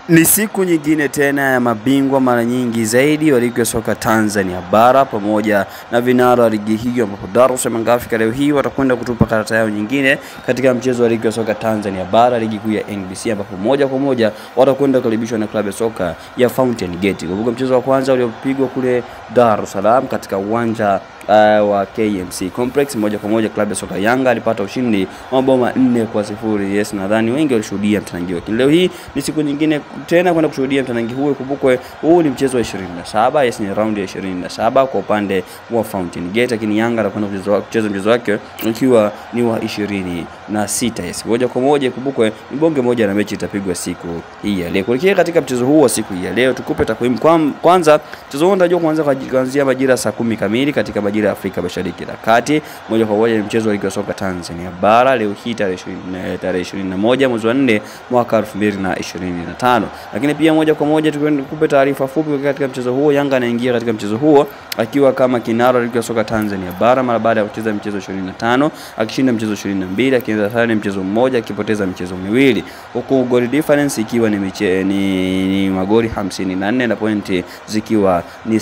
Ni siku nyingine tena ya mabingwa mara nyingi zaidi wa ligi ya soka Tanzania bara pamoja na vinara wa ligi hiyo, ambapo Dar es Salaam Afrika leo hii watakwenda kutupa karata yao nyingine katika mchezo wa ligi ya soka Tanzania bara, ligi kuu ya NBC, ambapo moja kwa moja watakwenda kukaribishwa na klabu ya soka ya Fountain Gate. Kumbuka mchezo wa kwanza uliopigwa kule Dar es Salaam katika uwanja wa KMC Complex, moja kwa moja klabu ya soka Yanga alipata ushindi wa mabao 4-0. Yes, nadhani wengi walishuhudia mtanangi huo. Leo hii ni siku nyingine tena kwenda kushuhudia mtanangi huo. Kumbukwe huu ni mchezo wa 27, yes, ni round ya 27 kwa upande wa Fountain Gate, lakini Yanga anakwenda kucheza mchezo wake ukiwa ni wa 26. Yes, moja kwa moja kumbukwe mbonge moja na mechi itapigwa siku hii ya leo. Kuelekea katika mchezo huo wa siku hii ya leo, tukupe takwimu. Kwanza mchezo huo unatarajiwa kuanzia majira saa 10 kamili katika majira ya Afrika Mashariki na Kati. Moja kwa moja ni mchezo wa ligi ya soka Tanzania bara leo hii tarehe 21 mwezi wa 4 mwaka 2025. Lakini pia moja kwa moja tukupe taarifa fupi katika mchezo huo. Yanga anaingia katika mchezo huo akiwa kama kinara ligi ya soka Tanzania bara mara baada ya kucheza mchezo 25, akishinda mchezo 22, akianza sare mchezo mmoja, akipoteza mchezo miwili, huku goal difference ikiwa ni magoli 54 na pointi zikiwa ni